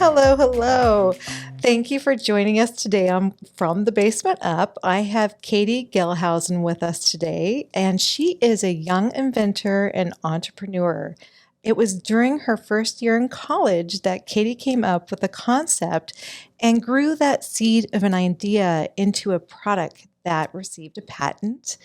Hello, hello. Thank you for joining us today on From the Basement Up. I have Caitie Gehlhausen with us today, and she is a young inventor and entrepreneur. It was during her first year in college that Caitie came up with a concept and grew that seed of an idea into a product that received a patent.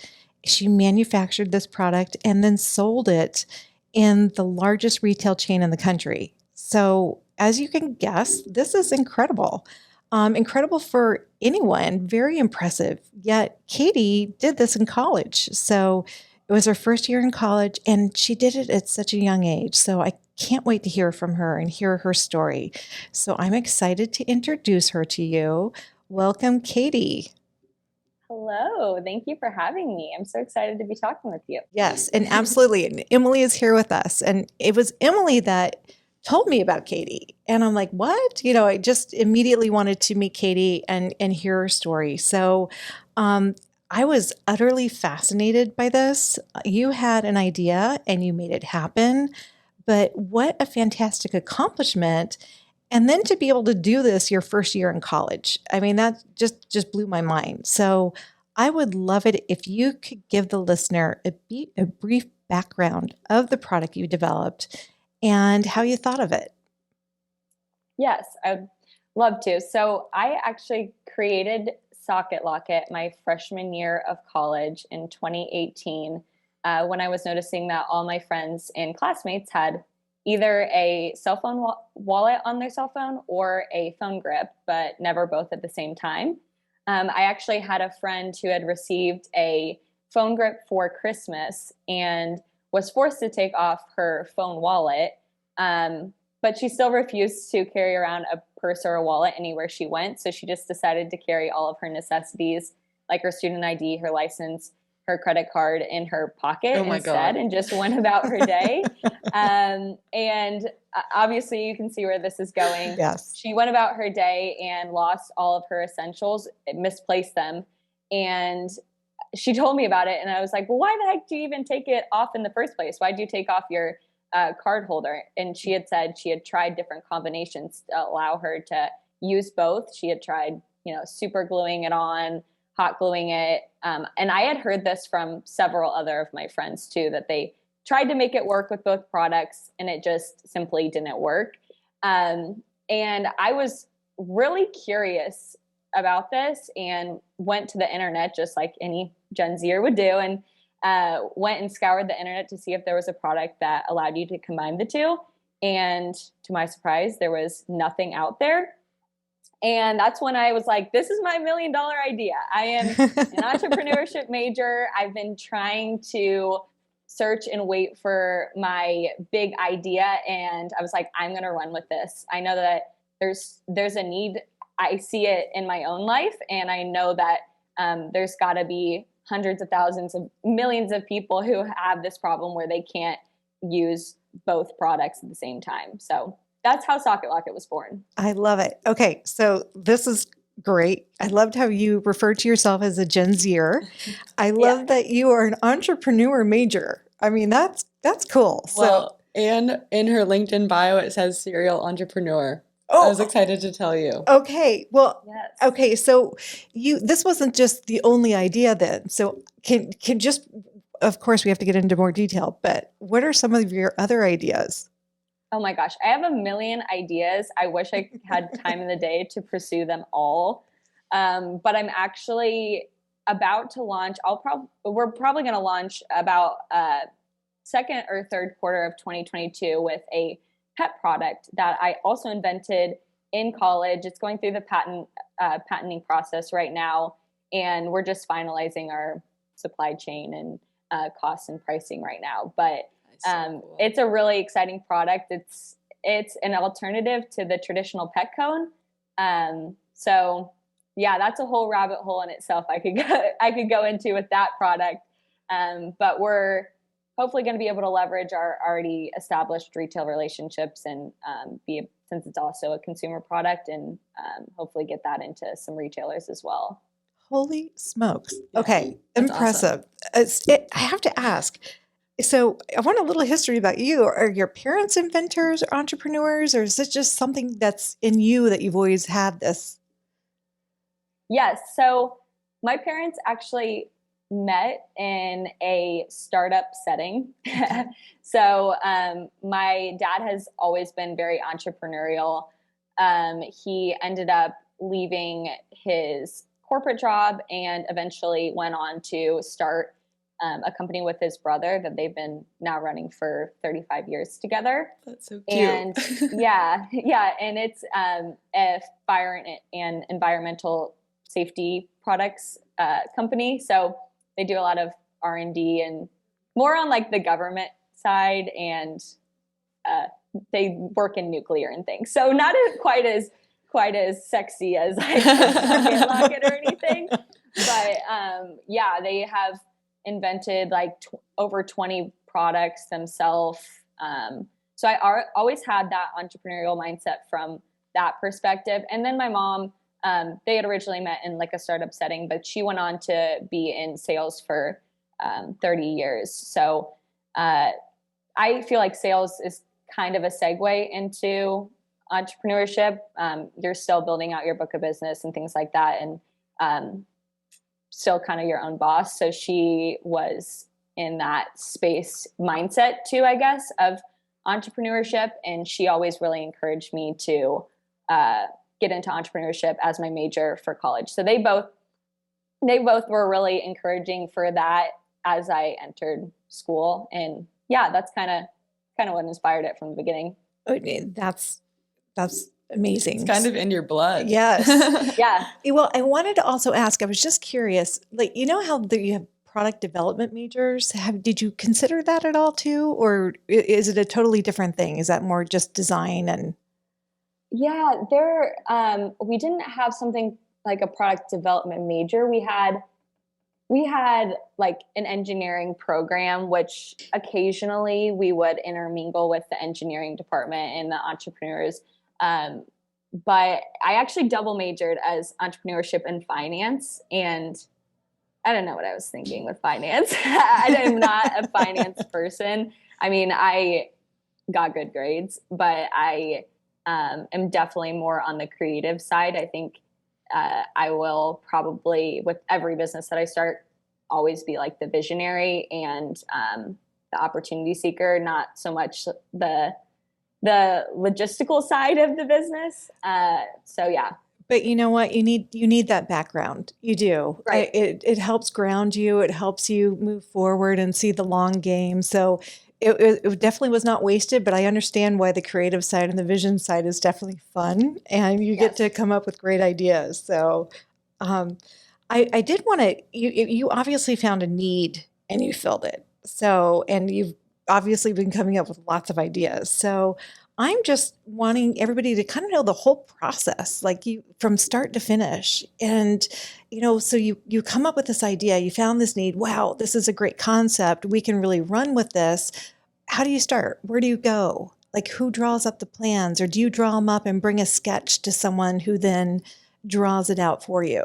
She manufactured this product and then sold it in the largest retail chain in the country. So, as you can guess, this is incredible. Incredible for anyone, very impressive. Yet, Caitie did this in college. So, it was her first year in college, and she did it at such a young age. So, I can't wait to hear from her and hear her story. So, I'm excited to introduce her to you. Welcome, Caitie. Hello, thank you for having me. I'm so excited to be talking with you. Yes, and absolutely. And Emily is here with us. And it was Emily that told me about Caitie. And I'm like, what? I just immediately wanted to meet Caitie and hear her story. So I was utterly fascinated by this. You had an idea and you made it happen. But what a fantastic accomplishment. And then to be able to do this your first year in college. I mean, that just blew my mind. So I would love it if you could give the listener a brief background of the product you developed and how you thought of it. Yes, I'd love to. So I actually created Socket Lockit my freshman year of college in 2018 when I was noticing that all my friends and classmates had either a cell phone wallet on their cell phone or a phone grip, but never both at the same time. I actually had a friend who had received a phone grip for Christmas and was forced to take off her phone wallet, but she still refused to carry around a purse or a wallet anywhere she went. So she just decided to carry all of her necessities, like her student ID, her license, her credit card in her pocket instead, and just went about her day. And obviously you can see where this is going. Yes. She went about her day and lost all of her essentials, misplaced them. And she told me about it. And I was like, well, why the heck do you even take it off in the first place? Why do you take off your card holder? And she had said she had tried different combinations to allow her to use both. She had tried, super gluing it on, hot gluing it. And I had heard this from several other of my friends too, that they tried to make it work with both products and it just simply didn't work. And I was really curious about this and went to the internet just like any Gen Zer would do, and went and scoured the internet to see if there was a product that allowed you to combine the two. And to my surprise, there was nothing out there. And that's when I was like, this is my $1 million idea. I am an entrepreneurship major. I've been trying to search and wait for my big idea. And I was like, I'm going to run with this. I know that there's a need. I see it in my own life. And I know that there's got to be hundreds of thousands of millions of people who have this problem where they can't use both products at the same time. So that's how Socket Lockit was born. I love it. Okay, so this is great. I loved how you referred to yourself as a Gen Zer. I love that you are an entrepreneur major. I mean, that's cool. Well, and in her LinkedIn bio, it says serial entrepreneur. I was excited to tell you. Okay. Well, Yes. Okay. So this wasn't just the only idea then. So can just, of course, we have to get into more detail, but what are some of your other ideas? Oh my gosh, I have a million ideas. I wish I had time in the day to pursue them all. But I'm actually about to launch. We're probably going to launch about second or third quarter of 2022 with a pet product that I also invented in college. It's going through the patenting process right now, and we're just finalizing our supply chain and costs and pricing right now. But cool. It's a really exciting product. It's an alternative to the traditional pet cone. So yeah, that's a whole rabbit hole in itself. I could go into with that product. But we're hopefully going to be able to leverage our already established retail relationships and since it's also a consumer product, and hopefully get that into some retailers as well. Holy smokes. Okay. Impressive. Awesome. I have to ask, So I want a little history about you. Are your parents inventors or entrepreneurs, or is it just something that's in you that you've always had this? Yes. So my parents actually met in a startup setting. So my dad has always been very entrepreneurial. He ended up leaving his corporate job and eventually went on to start a company with his brother that they've been now running for 35 years together. That's so And cute. yeah, and it's a fire and environmental safety products company. So they do a lot of R&D and more on like the government side, and they work in nuclear and things. So not quite as sexy as like Socket Lockit or anything, but yeah, they have invented like over 20 products themselves. So I always had that entrepreneurial mindset from that perspective. And then my mom, they had originally met in like a startup setting, but she went on to be in sales for 30 years. So I feel like sales is kind of a segue into entrepreneurship. You're still building out your book of business and things like that, and still kind of your own boss. So she was in that space mindset too, I guess, of entrepreneurship. And she always really encouraged me to get into entrepreneurship as my major for college. So they both were really encouraging for that as I entered school. And yeah, that's kind of what inspired it from the beginning. That's amazing. It's kind of in your blood. Yes. Yeah. Well, I wanted to also ask, I was just curious, like, you know how you have product development majors? Did you consider that at all too? Or is it a totally different thing? Is that more just design and? Yeah, we didn't have something like a product development major. We had like an engineering program, which occasionally we would intermingle with the engineering department and the entrepreneurs. But I actually double majored as entrepreneurship and finance. And I don't know what I was thinking with finance. I am not a finance person. I mean, I got good grades, but I am definitely more on the creative side. I think I will probably, with every business that I start, always be like the visionary and the opportunity seeker, not so much the logistical side of the business. So yeah. But you know what? You need that background. You do. Right. It helps ground you. It helps you move forward and see the long game. So it definitely was not wasted, but I understand why the creative side and the vision side is definitely fun, and you get to come up with great ideas. So I did want to, you obviously found a need and you filled it. So, and you've obviously been coming up with lots of ideas. So I'm just wanting everybody to kind of know the whole process, like you from start to finish. And, so you come up with this idea, you found this need. Wow, this is a great concept. We can really run with this. How do you start? Where do you go? Like, who draws up the plans, or do you draw them up and bring a sketch to someone who then draws it out for you?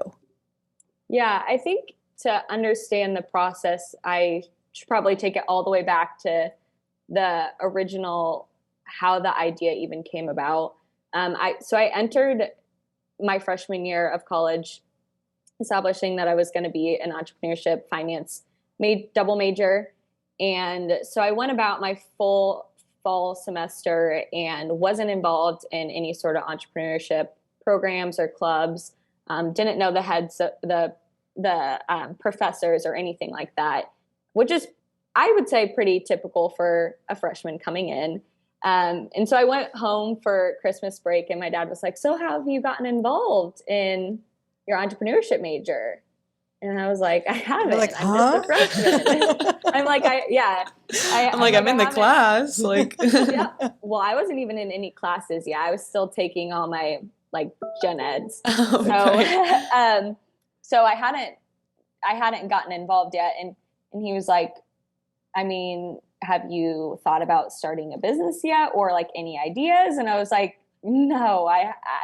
Yeah, I think to understand the process, I should probably take it all the way back to the original, how the idea even came about. I entered my freshman year of college establishing that I was going to be an entrepreneurship finance double major. And so I went about my full fall semester and wasn't involved in any sort of entrepreneurship programs or clubs. Didn't know the heads, the professors or anything like that, which is, I would say, pretty typical for a freshman coming in. And so I went home for Christmas break, and my dad was like, "So how have you gotten involved in your entrepreneurship major?" And I was like, "I haven't. Like, I'm just a freshman." I'm like, I'm in the class. Like, yeah. Well, I wasn't even in any classes yet. I was still taking all my like gen eds. Okay. So I hadn't gotten involved yet. And he was like, "I mean, have you thought about starting a business yet, or like any ideas?" And I was like, "No,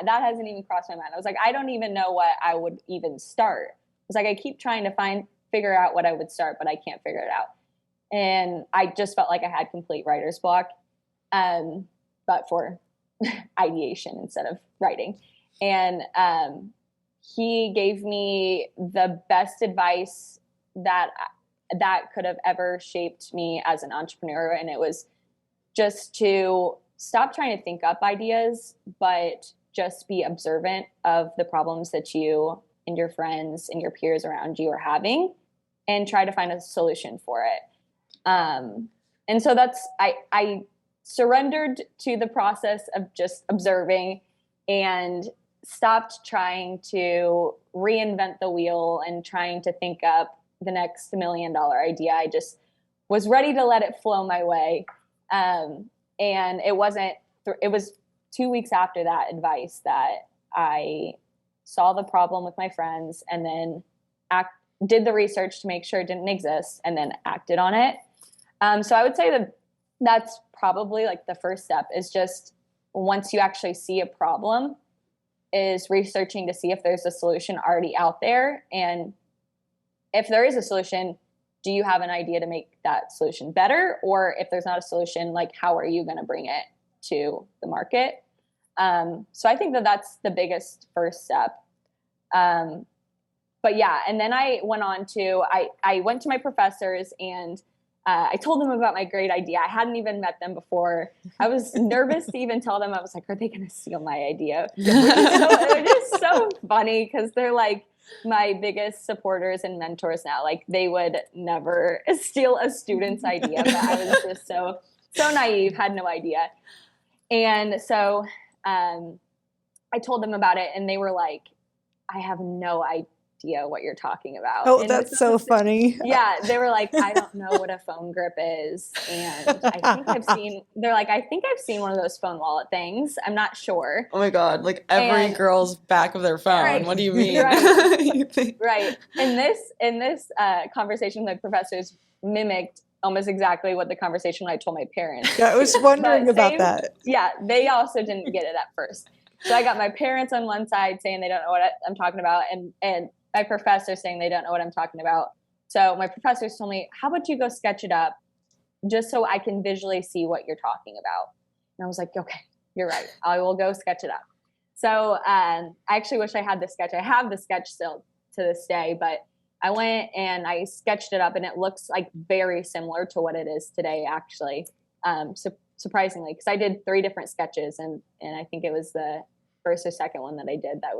that hasn't even crossed my mind." I was like, "I don't even know what I would even start." I was like, "I keep trying to figure out what I would start, but I can't figure it out." and I just felt like I had complete writer's block, but for ideation instead of writing. And he gave me the best advice that could have ever shaped me as an entrepreneur. And it was just to stop trying to think up ideas, but just be observant of the problems that you and your friends and your peers around you are having, and try to find a solution for it. And so I surrendered to the process of just observing and stopped trying to reinvent the wheel and trying to think up the next $1 million idea. I just was ready to let it flow my way. And it was 2 weeks after that advice that I saw the problem with my friends, and then did the research to make sure it didn't exist, and then acted on it. So I would say that that's probably like the first step, is just once you actually see a problem, is researching to see if there's a solution already out there. And if there is a solution, do you have an idea to make that solution better? Or if there's not a solution, like, how are you going to bring it to the market? So I think that that's the biggest first step. But yeah, and then I went on to, I went to my professors, and I told them about my great idea. I hadn't even met them before. I was nervous to even tell them. I was like, are they going to steal my idea? It is so funny, because they're like my biggest supporters and mentors now. Like, they would never steal a student's idea, but I was just so naive, had no idea. And so I told them about it, and they were like, I have no idea what you're talking about. Oh, and that's so funny. Yeah, they were like, I don't know what a phone grip is, and I think I've seen one of those phone wallet things. I'm not sure. Oh my God, like every girl's back of their phone. Right, what do you mean? Right. And this conversation with my professors mimicked almost exactly what the conversation I told my parents. Yeah, I was wondering about that. Yeah, they also didn't get it at first. So I got my parents on one side saying they don't know what I'm talking about, and my professor saying they don't know what I'm talking about. So my professors told me, how about you go sketch it up just so I can visually see what you're talking about? And I was like, okay, you're right. I will go sketch it up. So I actually wish I had the sketch. I have the sketch still to this day, but I went and I sketched it up, and it looks like very similar to what it is today, actually. Surprisingly, because I did 3 different sketches, and I think it was the first or second one that I did that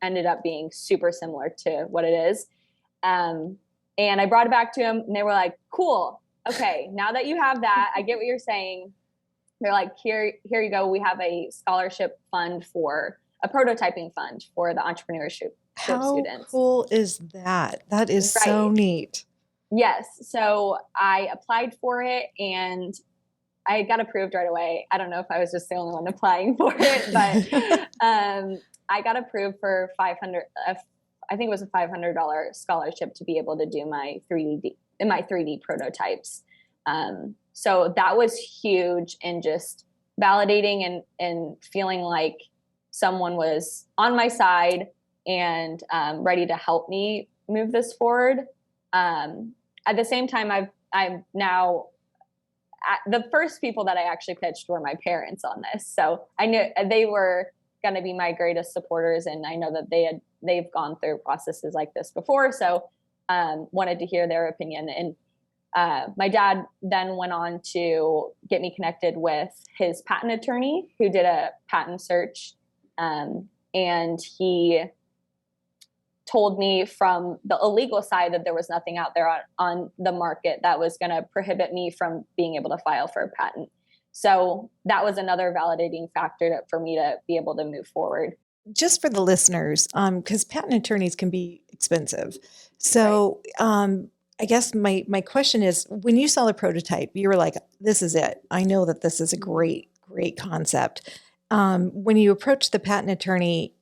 ended up being super similar to what it is. And I brought it back to them, and they were like, cool. Okay, now that you have that, I get what you're saying. They're like, here you go. We have a scholarship fund, for a prototyping fund for the entrepreneurship students. How cool is that? That is so neat. Yes. So I applied for it, and I got approved right away. I don't know if I was just the only one applying for it, but I got approved for I think it was a $500 scholarship to be able to do my 3D prototypes. So that was huge, and just validating and feeling like someone was on my side and ready to help me move this forward. At the same time, I'm now the first people that I actually pitched were my parents on this. So I knew they were going to be my greatest supporters, and I know that they've gone through processes like this before. So wanted to hear their opinion. And my dad then went on to get me connected with his patent attorney, who did a patent search. And he told me from the illegal side that there was nothing out there on the market that was going to prohibit me from being able to file for a patent. So that was another validating factor for me to be able to move forward. Just for the listeners, because patent attorneys can be expensive. So I guess my question is, when you saw the prototype, you were like, this is it. I know that this is a great concept. When you approach the patent attorney,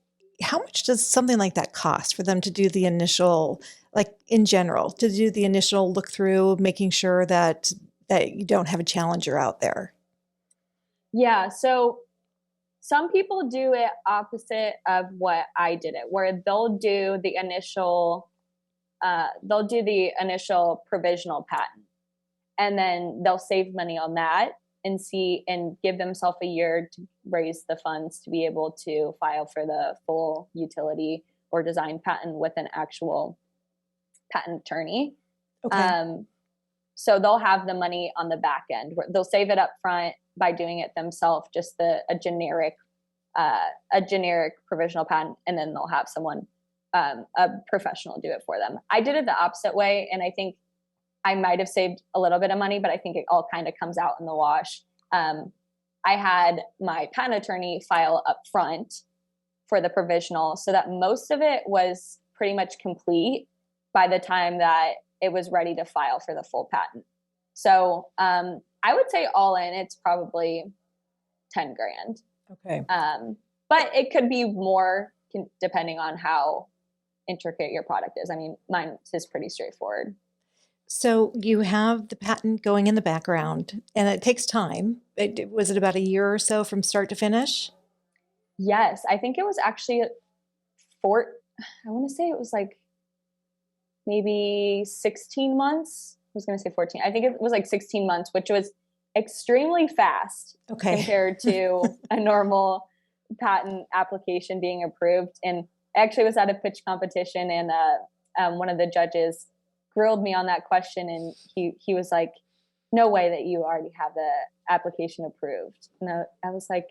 how much does something like that cost for them to do the initial, like in general, to do the initial look through, making sure that you don't have a challenger out there? Yeah. So some people do it opposite of what I did it, where they'll do the initial provisional patent. and then they'll save money on that and give themselves a year to raise the funds to be able to file for the full utility or design patent with an actual patent attorney. Okay. So they'll have the money on the back end. They'll save it up front by doing it themselves, just a generic provisional patent, and then they'll have someone, a professional, do it for them. I did it the opposite way, and I think I might have saved a little bit of money, but I think it all kind of comes out in the wash. I had my patent attorney file up front for the provisional, so that most of it was pretty much complete by the time that it was ready to file for the full patent. So I would say all in, it's probably 10 grand. Okay. But it could be more depending on how intricate your product is. I mean, mine is pretty straightforward. So you have the patent going in the background, and it takes time. Was it about a year or so from start to finish? Yes, I think it was actually I want to say it was like maybe 16 months. I was going to say 14. I think it was like 16 months, which was extremely fast compared to a normal patent application being approved. And I actually was at a pitch competition, and one of the judges grilled me on that question, and he was like, "No way that you already have the application approved." And I was like,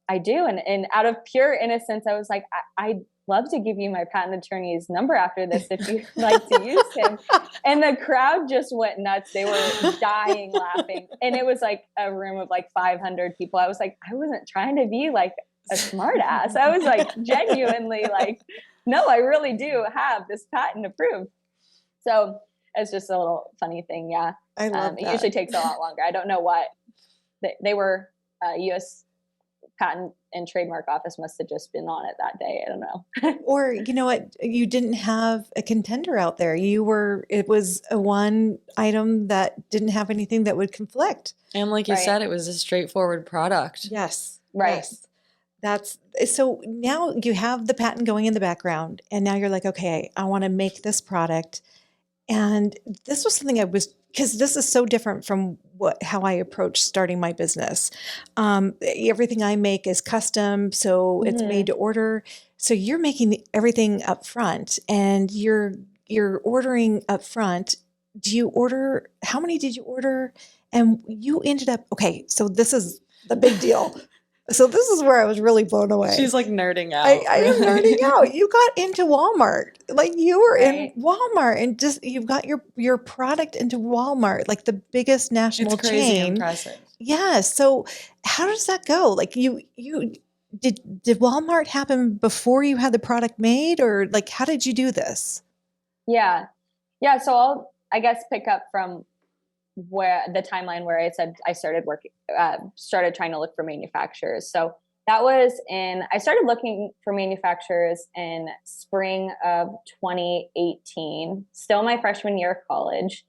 "I do." And out of pure innocence, I was like, I'd love to give you my patent attorney's number after this if you'd like to use him. And the crowd just went nuts. They were dying laughing. And it was like a room of like 500 people. I was like, I wasn't trying to be like a smart ass. I was like genuinely like, no, I really do have this patent approved. So it's just a little funny thing. Yeah. I love it that. usually takes a lot longer. I don't know what they were, U.S. Patent and Trademark Office must have just been on it that day. I don't know. Or you know what? You didn't have a contender out there. It was a one item that didn't have anything that would conflict. And like you said, it was a straightforward product. Yes. Right. Yes. So now you have the patent going in the background, and now you're like, okay, I want to make this product. And this was something because this is so different from how I approach starting my business. Everything I make is custom, so it's made to order. So you're making everything up front, and you're ordering up front. How many did you order? And you ended up, okay, so this is the big deal. So this is where I was really blown away. She's like nerding out. I am nerding out. You got into Walmart. Like you were in Walmart, and just you've got your product into Walmart, like the biggest national It's crazy chain. impressive. Yeah. So how does that go? Like you did Walmart happen before you had the product made, or like how did you do this? Yeah. So I guess pick up from where the timeline where I said I started trying to look for manufacturers. So that was I started looking for manufacturers in spring of 2018, still my freshman year of college.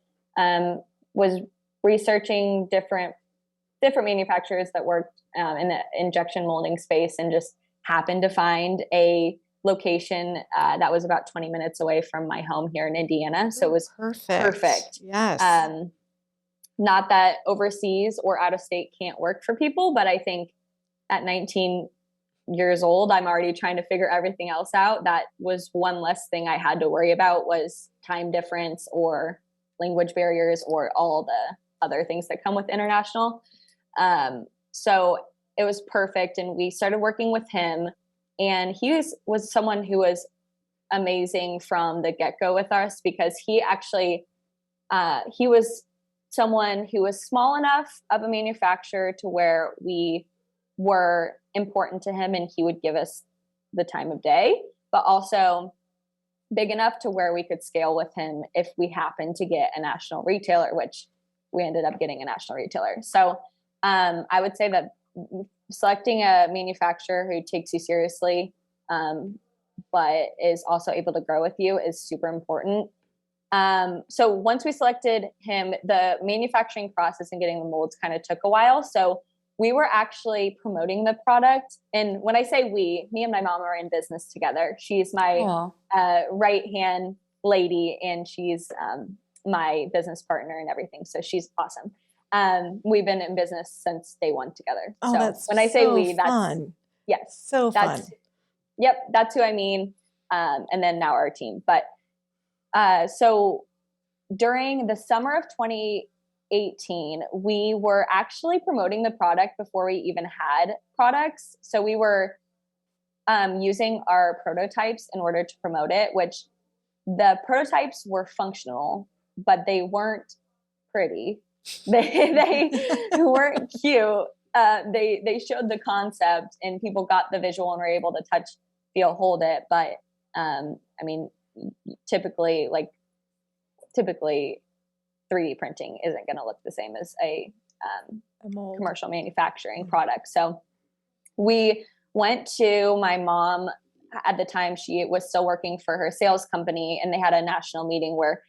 Was researching different manufacturers that worked in the injection molding space, and just happened to find a location that was about 20 minutes away from my home here in Indiana. So it was perfect. Yes. Not that overseas or out of state can't work for people, but I think at 19 years old, I'm already trying to figure everything else out. That was one less thing I had to worry about, was time difference or language barriers or all the other things that come with international. So it was perfect. And we started working with him, and he was someone who was amazing from the get-go with us, because he actually, he was someone who was small enough of a manufacturer to where we were important to him, and he would give us the time of day, but also big enough to where we could scale with him if we happened to get a national retailer, which we ended up getting a national retailer. So I would say that selecting a manufacturer who takes you seriously, but is also able to grow with you, is super important. So once we selected him, the manufacturing process and getting the molds kind of took a while. So we were actually promoting the product. And when I say me and my mom are in business together. She's my right-hand lady, and she's my business partner and everything. So she's awesome. We've been in business since day one together. Oh, So that's when I say so we, that's fun. yes, So fun. Yep, that's who I mean. And then now our team. But so during the summer of 2018, we were actually promoting the product before we even had products. So we were using our prototypes in order to promote it, which the prototypes were functional, but they weren't pretty. They weren't cute. They showed the concept and people got the visual and were able to touch, feel, hold it. But I mean, typically 3D printing isn't going to look the same as a commercial manufacturing product. So we went to my mom at the time. She was still working for her sales company, and they had a national meeting where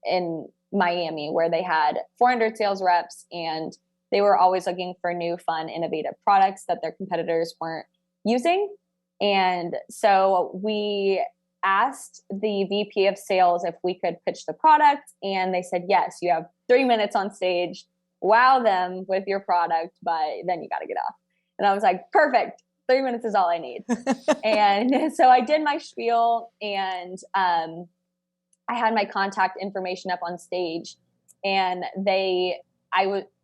in Miami where they had 400 sales reps, and they were always looking for new, fun, innovative products that their competitors weren't using. And so we asked the VP of sales if we could pitch the product, and they said, yes, you have 3 minutes on stage, wow them with your product, but then you got to get off. And I was like, perfect, 3 minutes is all I need. And so I did my spiel, and I had my contact information up on stage, and I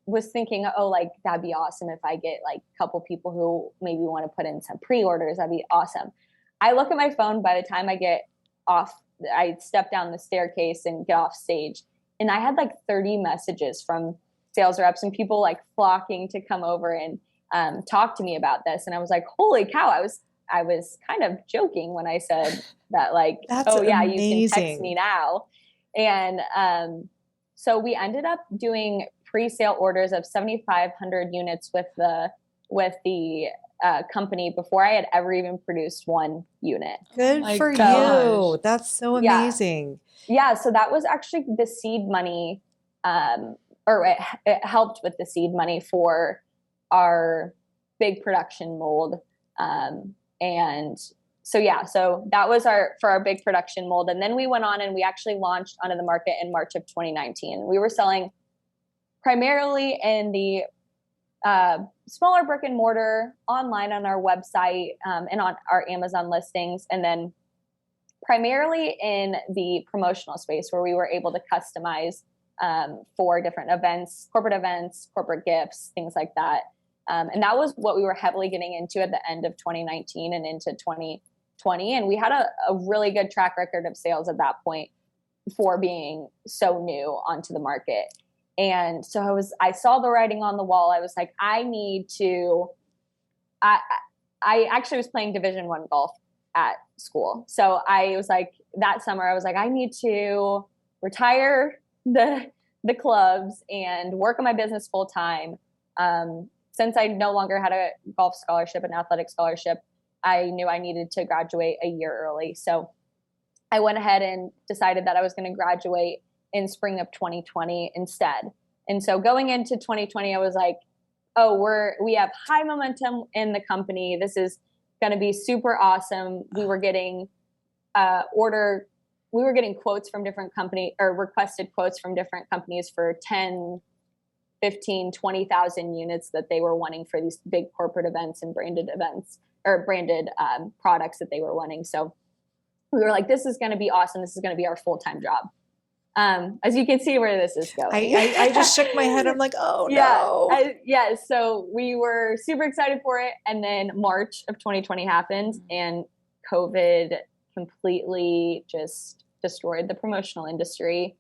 was thinking, oh, like that'd be awesome if I get like a couple people who maybe want to put in some pre-orders. That'd be awesome. I look at my phone by the time I get off, I step down the staircase and get off stage, and I had like 30 messages from sales reps and people like flocking to come over and talk to me about this. And I was like, holy cow, I was kind of joking when I said that, like, oh yeah, amazing. You can text me now. And so we ended up doing pre-sale orders of 7,500 units with the company before I had ever even produced one unit. Good for you. That's so amazing. Yeah. So that was actually the seed money, or it helped with the seed money for our big production mold. And so, so that was for our big production mold. And then we went on and we actually launched onto the market in March of 2019. We were selling primarily in the smaller brick and mortar, online on our website, and on our Amazon listings, and then primarily in the promotional space where we were able to customize for different events, corporate gifts, things like that. And that was what we were heavily getting into at the end of 2019 and into 2020. And we had a really good track record of sales at that point for being so new onto the market. And so I saw the writing on the wall. I was like, I actually was playing Division I golf at school. So I was like, that summer, I was like, I need to retire the clubs and work on my business full time. Since I no longer had a golf scholarship, an athletic scholarship, I knew I needed to graduate a year early. So I went ahead and decided that I was going to graduate in spring of 2020 instead. And so going into 2020, I was like, oh, we have high momentum in the company. This is going to be super awesome. We were getting quotes from different companies, or requested quotes from different companies for 10, 15, 20,000 units that they were wanting for these big corporate events and branded events, or branded products that they were wanting. So we were like, this is going to be awesome. This is going to be our full-time job. As you can see where this is going. I just shook my head. I'm like, oh no. So we were super excited for it. And then March of 2020 happened, and COVID completely just destroyed the promotional industry.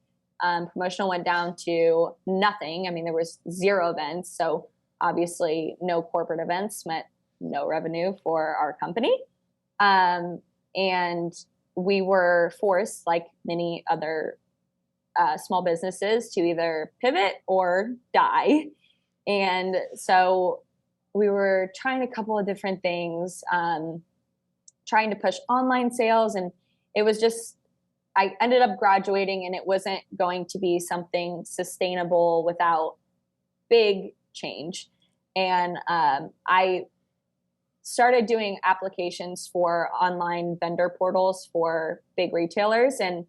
Promotional went down to nothing. I mean, there was 0 events. So obviously no corporate events meant no revenue for our company. And we were forced, like many other small businesses, to either pivot or die. And so we were trying a couple of different things, trying to push online sales. And it was just, I ended up graduating, and it wasn't going to be something sustainable without big change. And I started doing applications for online vendor portals for big retailers. And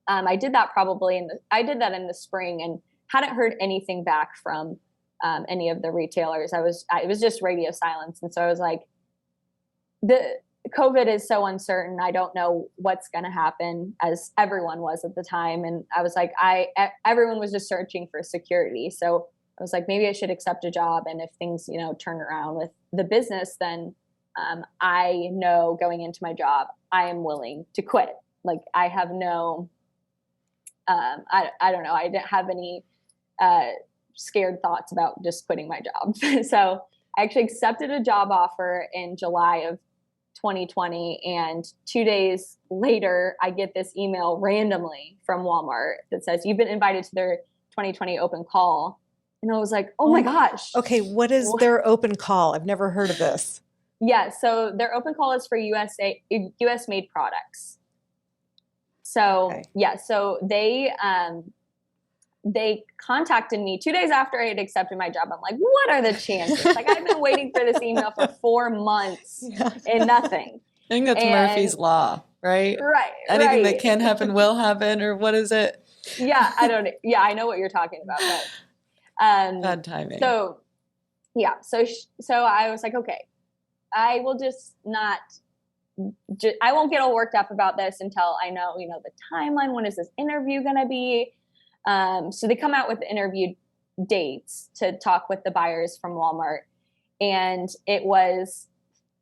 I did that in the spring and hadn't heard anything back from any of the retailers. It was just radio silence. And so I was like, the COVID is so uncertain. I don't know what's going to happen, as everyone was at the time. And I was like, everyone was just searching for security. So I was like, maybe I should accept a job. And if things, turn around with the business, then I know going into my job, I am willing to quit. Like I have no, I don't know. I didn't have any scared thoughts about just quitting my job. So I actually accepted a job offer in July of 2020. And 2 days later, I get this email randomly from Walmart that says, you've been invited to their 2020 open call. And I was like, oh my gosh. Okay. What is their open call? I've never heard of this. Yeah. So their open call is for US made products. So Okay. yeah. So they contacted me 2 days after I had accepted my job. I'm like, what are the chances? Like I've been waiting for this email for 4 months and nothing. I think that's Murphy's Law, right? Right. Anything that can happen will happen, or what is it? Yeah, I know what you're talking about. But, bad timing. So yeah. So I was like, okay, I will I won't get all worked up about this until I know, the timeline. When is this interview going to be? So they come out with interview dates to talk with the buyers from Walmart. And it was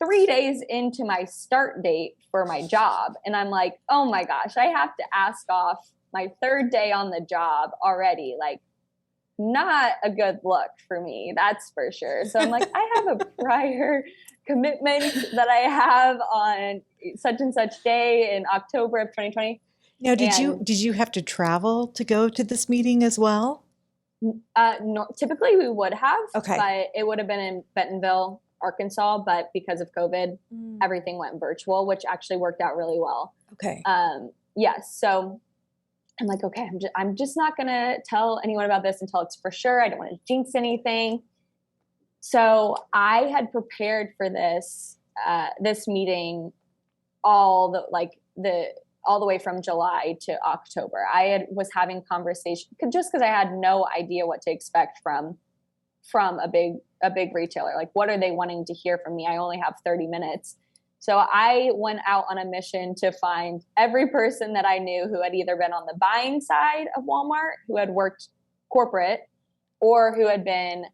3 days into my start date for my job. And I'm like, oh my gosh, I have to ask off my 3rd day on the job already. Like, not a good look for me, that's for sure. So I'm like, I have a prior commitment that I have on such and such day in October of 2020. Now, did you have to travel to go to this meeting as well? No, typically we would have, Okay. but it would have been in Bentonville, Arkansas. But because of COVID, everything went virtual, which actually worked out really well. Okay. Yes. So I'm like, okay, I'm just not going to tell anyone about this until it's for sure. I don't want to jinx anything. So I had prepared for this meeting all the way from July to October. Was having conversations just because I had no idea what to expect from a big retailer. Like, what are they wanting to hear from me? I only have 30 minutes. So I went out on a mission to find every person that I knew who had either been on the buying side of Walmart, who had worked corporate, or who had been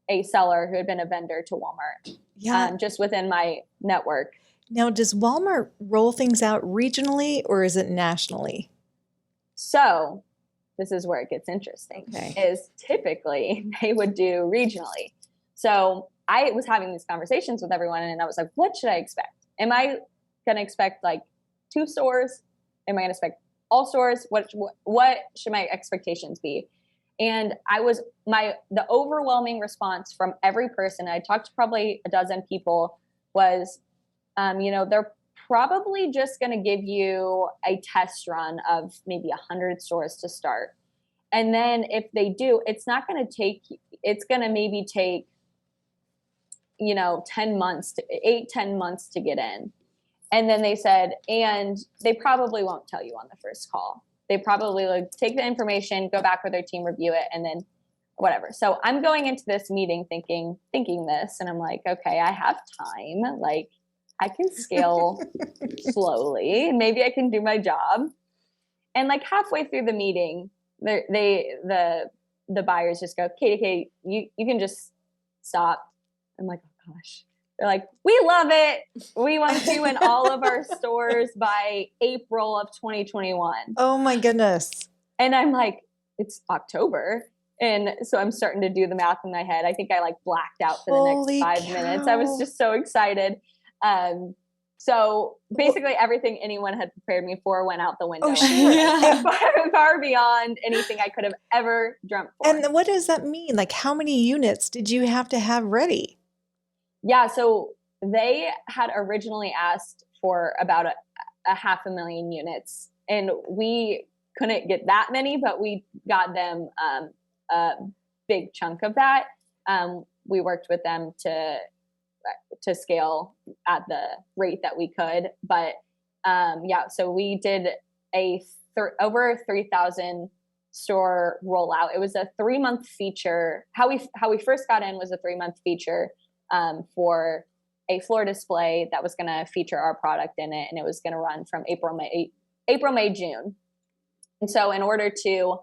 a seller, who had been a vendor to Walmart. Yeah. Just within my network. Now, does Walmart roll things out regionally or is it nationally? So this is where it gets interesting. Okay. Is typically they would do regionally. So I was having these conversations with everyone and I was like, what should I expect? Am I going to expect like 2 stores? Am I going to expect all stores? What should my expectations be? And the overwhelming response from every person, I talked to probably a dozen people, was, they're probably just going to give you a test run of maybe 100 stores to start. And then if they do, it's going to maybe take, 10 months to get in. And then they said, and they probably won't tell you on the first call. They probably take the information, go back with their team, review it, and then whatever. So I'm going into this meeting thinking this, and I'm like, okay, I have time. Like, I can scale slowly, and maybe I can do my job. And like halfway through the meeting, the buyers just go, Caitie, you can just stop. I'm like, oh gosh. They're like, we love it. We want you in all of our stores by April of 2021. Oh my goodness. And I'm like, it's October. And so I'm starting to do the math in my head. I think I blacked out for the next 5 minutes. I was just so excited. So basically everything anyone had prepared me for went out the window. Oh, sure. Yeah. Far beyond anything I could have ever dreamt for. And what does that mean? Like, how many units did you have to have ready? Yeah, so they had originally asked for about a 500,000 units, and we couldn't get that many, but we got them a big chunk of that. We worked with them to scale at the rate that we could, but so we did a over 3,000 store rollout. It was a 3-month feature. How we first got in was a 3-month feature for a floor display that was going to feature our product in it, and it was going to run from April, May, June. And so, in order to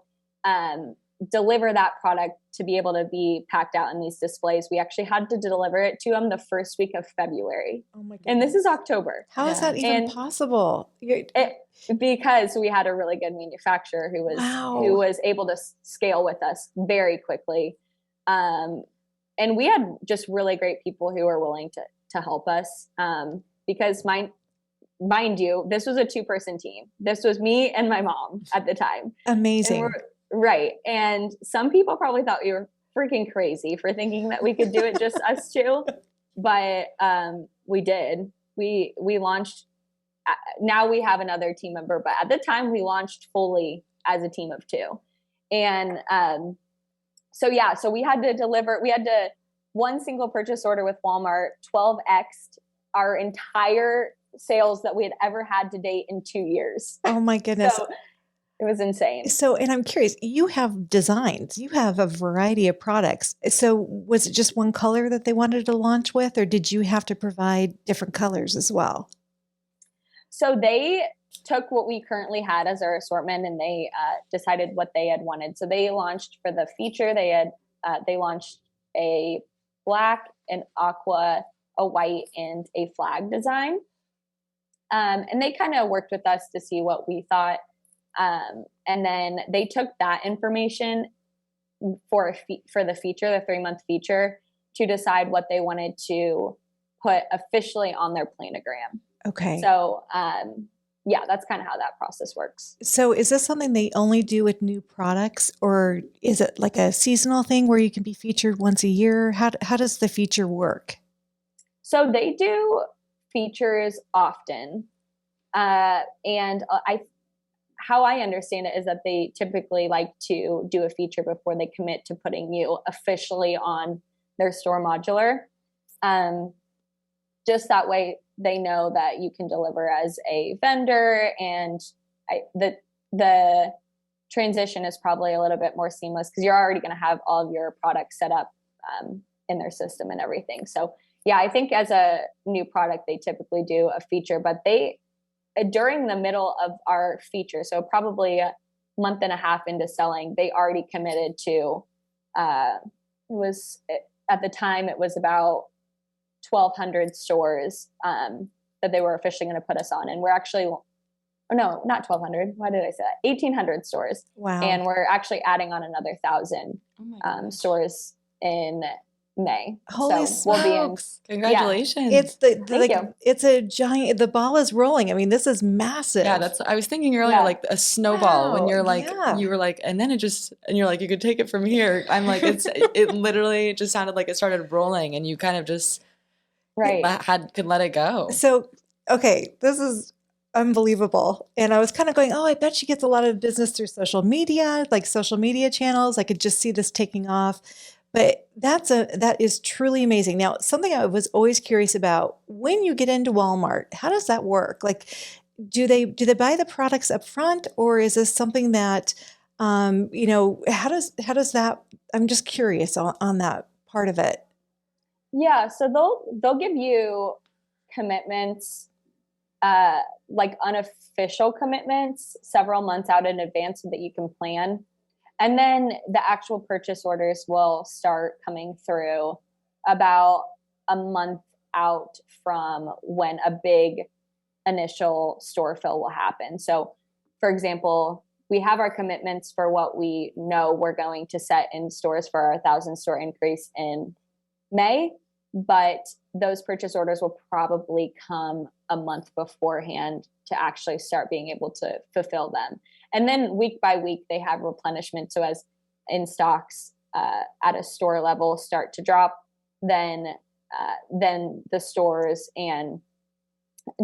deliver that product to be able to be packed out in these displays, we actually had to deliver it to them the first week of February. Oh my goodness. And this is October. How is that even possible? Because we had a really good manufacturer who was able to scale with us very quickly. And we had just really great people who were willing to help us. Because mind you, this was a 2-person team. This was me and my mom at the time. Amazing. Right. And some people probably thought we were freaking crazy for thinking that we could do it just us two. But we did. We launched. Now we have another team member, but at the time we launched fully as a team of 2. And so we had to deliver. We had to one single purchase order with Walmart 12x'd our entire sales that we had ever had to date in 2 years. Oh my goodness. So it was insane. So, and I'm curious, you have designs, you have a variety of products. So was it just one color that they wanted to launch with, or did you have to provide different colors as well? So they took what we currently had as our assortment, and they decided what they had wanted. So they launched for the feature. They launched a black, an aqua, a white, and a flag design. And they kind of worked with us to see what we thought. And then they took that information for the feature, the 3-month feature, to decide what they wanted to put officially on their planogram. Okay. So, that's kind of how that process works. So is this something they only do with new products, or is it like a seasonal thing where you can be featured once a year? How does the feature work? So they do features often. How I understand it is that they typically like to do a feature before they commit to putting you officially on their store modular. Just that way they know that you can deliver as a vendor, and the transition is probably a little bit more seamless because you're already going to have all of your products set up in their system and everything. So yeah, I think as a new product, they typically do a feature, but during the middle of our feature, so probably a month and a half into selling, they already committed to, at the time, it was about 1,200 stores that they were officially going to put us on. And we're actually, no, not 1,200. Why did I say that? 1,800 stores. Wow. And we're actually adding on another 1,000 stores in May. Holy smokes. Congratulations. Yeah. It's a giant, the ball is rolling. I mean, this is massive. Yeah, I was thinking earlier, like a snowball when you're like, you were like, and then and you're like, you could take it from here. I'm like, it literally just sounded like it started rolling and you kind of just could let it go. So, okay, this is unbelievable. And I was kind of going, I bet she gets a lot of business through social media, like social media channels. I could just see this taking off. But that is truly amazing. Now, something I was always curious about, when you get into Walmart, how does that work? Like, do they buy the products up front, or is this something that, how does that, I'm just curious on that part of it. Yeah. So they'll give you commitments, like unofficial commitments several months out in advance so that you can plan. And then the actual purchase orders will start coming through about a month out from when a big initial store fill will happen. So, for example, we have our commitments for what we know we're going to set in stores for our 1,000 store increase in May, but those purchase orders will probably come a month beforehand to actually start being able to fulfill them. And then week by week, they have replenishment. So as in stocks at a store level start to drop, then the stores and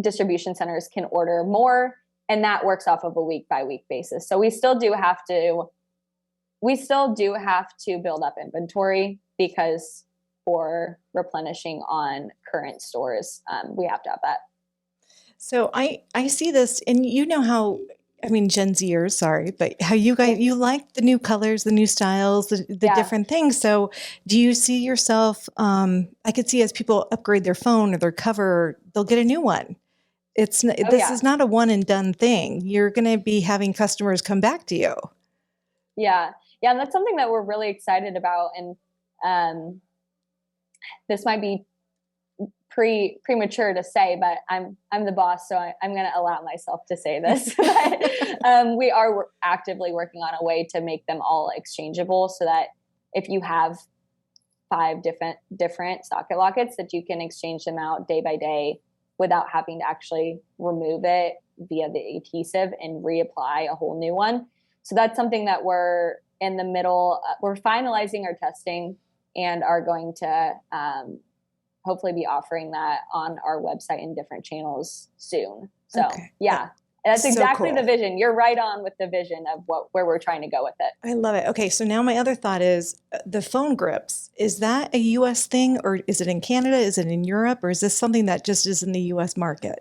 distribution centers can order more, and that works off of a week by week basis. So we still do have to build up inventory, because for replenishing on current stores, we have to have that. So I see this, and you know how I mean, Gen Zers, sorry, but how you guys, you like the new colors, the new styles, the different things. So do you see yourself, I could see as people upgrade their phone or their cover, they'll get a new one. This is not a one and done thing. You're going to be having customers come back to you. Yeah. Yeah. And that's something that we're really excited about. And this might be premature to say, but I'm the boss, so I'm going to allow myself to say this. But, we are actively working on a way to make them all exchangeable, so that if you have 5 different socket lockets, that you can exchange them out day by day without having to actually remove it via the adhesive and reapply a whole new one. So that's something that we're in the middle. We're finalizing our testing and are going to hopefully be offering that on our website in different channels soon. So yeah, that's exactly the vision. You're right on with the vision of where we're trying to go with it. I love it. Okay, so now my other thought is the phone grips. Is that a U.S. thing, or is it in Canada? Is it in Europe, or is this something that just is in the U.S. market?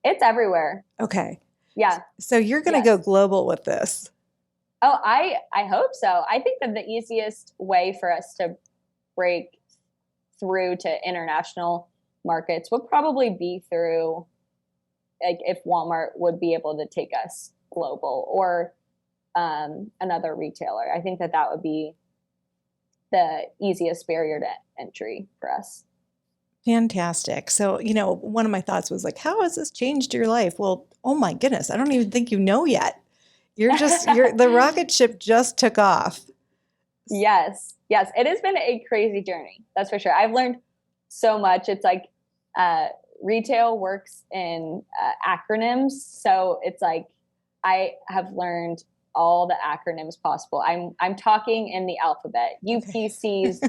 It's everywhere. Okay. Yeah. So you're going to go global with this. Oh, I hope so. I think that the easiest way for us to break through to international markets would probably be through, like, if Walmart would be able to take us global, or another retailer. I think that would be the easiest barrier to entry for us. Fantastic. So, one of my thoughts was like, how has this changed your life? Well, oh my goodness, I don't even think you know yet. The rocket ship just took off. Yes. It has been a crazy journey. That's for sure. I've learned so much. It's like, retail works in acronyms. So it's like, I have learned all the acronyms possible. I'm talking in the alphabet, UPCs,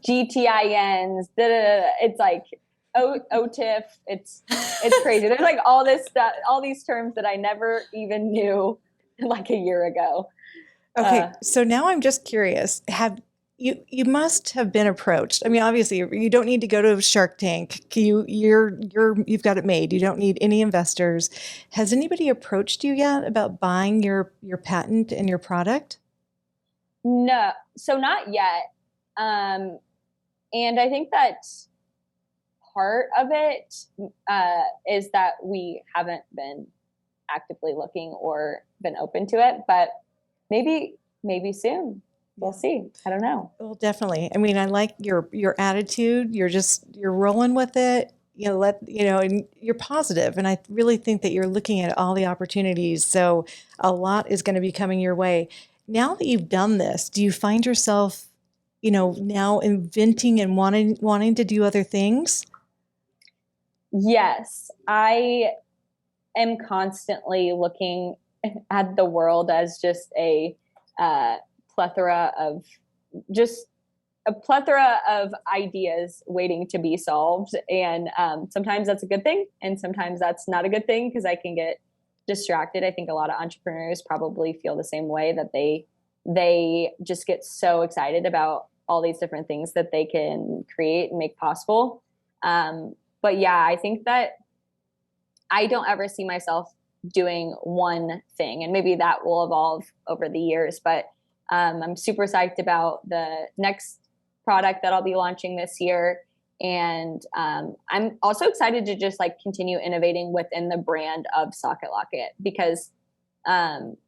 GTINs, it's like OTIF. It's crazy. There's like all this stuff, all these terms that I never even knew like a year ago. Okay, so now I'm just curious. You must have been approached. I mean, obviously, you don't need to go to Shark Tank. You've got it made. You don't need any investors. Has anybody approached you yet about buying your patent and your product? No, so not yet. And I think that part of it is that we haven't been actively looking or been open to it, but maybe soon. We'll see. I don't know. Well, definitely. I mean, I like your attitude. You're rolling with it. And you're positive. And I really think that you're looking at all the opportunities. So a lot is going to be coming your way. Now that you've done this, do you find yourself, now inventing and wanting to do other things? Yes, I am constantly looking at the world as just a plethora of ideas waiting to be solved. And sometimes that's a good thing, and sometimes that's not a good thing, because I can get distracted. I think a lot of entrepreneurs probably feel the same way, that they just get so excited about all these different things that they can create and make possible. But yeah, I think that I don't ever see myself doing one thing, and maybe that will evolve over the years, but I'm super psyched about the next product that I'll be launching this year. And I'm also excited to just continue innovating within the brand of Socket Lockit, because I'm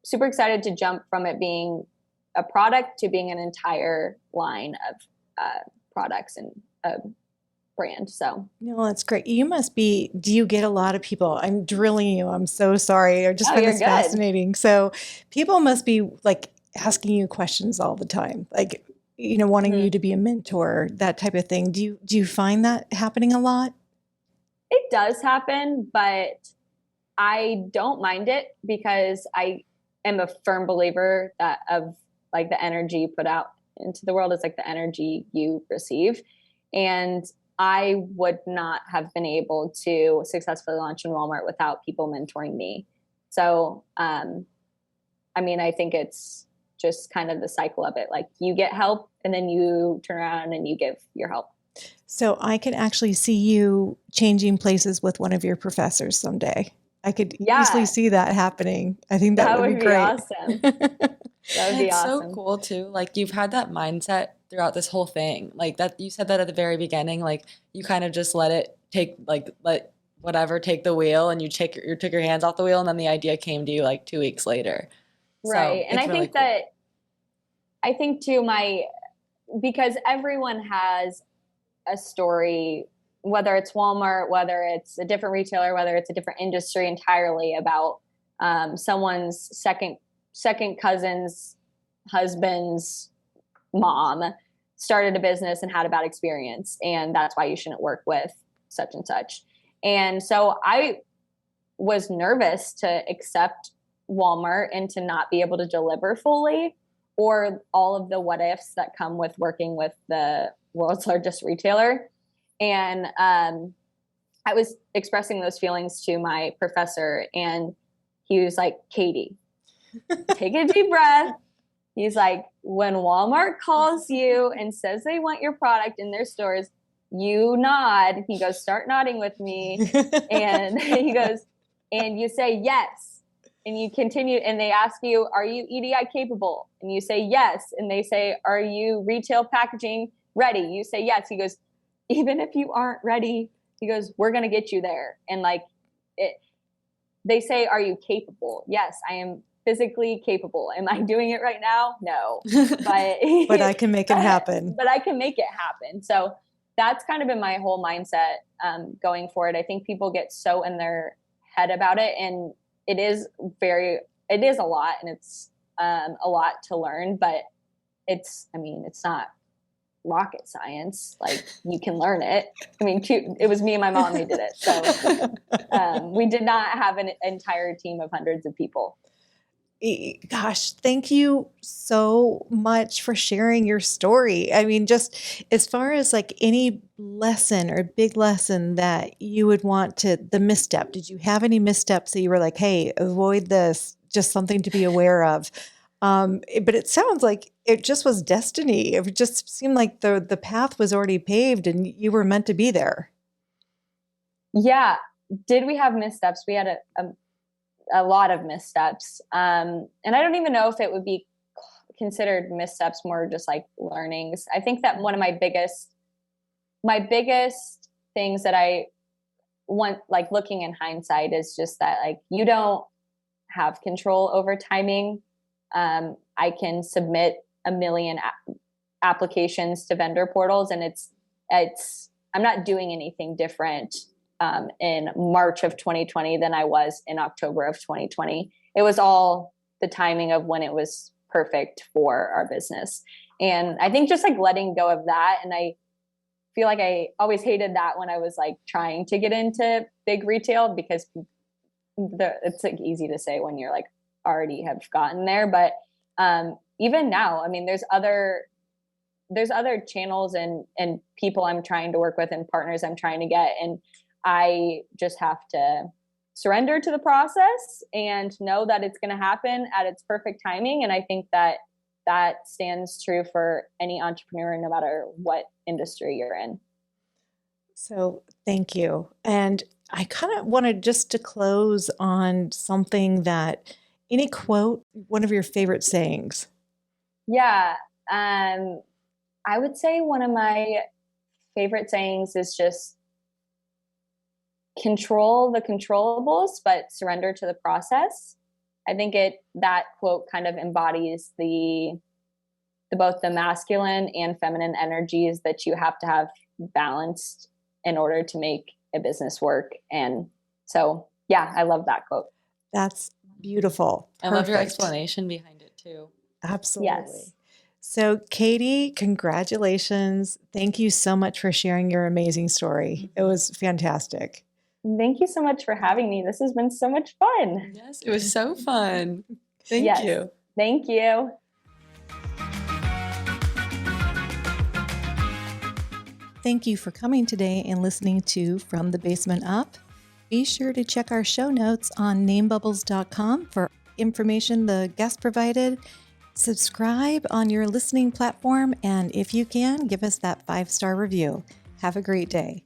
super excited to jump from it being a product to being an entire line of products and brand. So that's great. You must be, do you get a lot of people? I'm drilling you. I'm so sorry. I just find this fascinating. So people must be asking you questions all the time, wanting you to be a mentor, that type of thing. Do you find that happening a lot? It does happen, but I don't mind it, because I am a firm believer that the energy you put out into the world is the energy you receive. And I would not have been able to successfully launch in Walmart without people mentoring me. So, I think it's just kind of the cycle of it. You get help, and then you turn around and you give your help. So I can actually see you changing places with one of your professors someday. I could easily see that happening. I think that would be great. Awesome. That would be awesome. So cool too. Like you've had that mindset throughout this whole thing. Like that you said that at the very beginning, like you kind of just let whatever take the wheel, and you took your hands off the wheel, and then the idea came to you like 2 weeks later. Right. So and I think cool. I think too, because everyone has a story, whether it's Walmart, whether it's a different retailer, whether it's a different industry entirely, about someone's second cousin's husband's mom started a business and had a bad experience, and that's why you shouldn't work with such and such. And so I was nervous to accept Walmart and to not be able to deliver fully, or all of the what ifs that come with working with the world's largest retailer. And I was expressing those feelings to my professor, and he was like, Caitie, take a deep breath. He's like, when Walmart calls you and says they want your product in their stores, you nod. He goes, start nodding with me. And he goes, and you say yes. And you continue, and they ask you, are you EDI capable? And you say yes. And they say, are you retail packaging ready? You say yes. He goes, even if you aren't ready, he goes, we're going to get you there. And they say, are you capable? Yes, I am physically capable. Am I doing it right now? No. But I can make it happen. But I can make it happen. So that's kind of been my whole mindset going forward. I think people get so in their head about it, and it is a lot, and it's a lot to learn, but it's not rocket science. Like, you can learn it. I mean, it was me and my mom who did it. So we did not have an entire team of hundreds of people. Gosh, thank you so much for sharing your story. I mean, just as far as like any lesson or big lesson that you would want the misstep, did you have any missteps that you were like, hey, avoid this, just something to be aware of? But it sounds like it just was destiny. It just seemed like the path was already paved and you were meant to be there. Yeah. Did we have missteps? We had a lot of missteps. And I don't even know if it would be considered missteps, more just like learnings. I think that one of my biggest things that I want, like looking in hindsight, is just that like, you don't have control over timing. I can submit 1 million applications to vendor portals, and I'm not doing anything different in March of 2020 than I was in October of 2020. It was all the timing of when it was perfect for our business. And I think just like letting go of that. And I feel like I always hated that when I was like trying to get into big retail, because it's like easy to say when you're like already have gotten there. But even now, I mean, there's other channels and people I'm trying to work with and partners I'm trying to get. And I just have to surrender to the process and know that it's going to happen at its perfect timing. And I think that stands true for any entrepreneur, no matter what industry you're in. So thank you. And I kind of wanted just to close on something that, any quote, one of your favorite sayings. Yeah. I would say one of my favorite sayings is just control the controllables, but surrender to the process. I think that quote kind of embodies both the masculine and feminine energies that you have to have balanced in order to make a business work. And so, yeah, I love that quote. That's beautiful. Perfect. I love your explanation behind it too. Absolutely. Yes. So Caitie, congratulations. Thank you so much for sharing your amazing story. It was fantastic. Thank you so much for having me. This has been so much fun. Yes, it was so fun. Thank you. Thank you. Thank you for coming today and listening to From the Basement Up. Be sure to check our show notes on namebubbles.com for information the guest provided. Subscribe on your listening platform, and if you can, give us that 5-star review. Have a great day.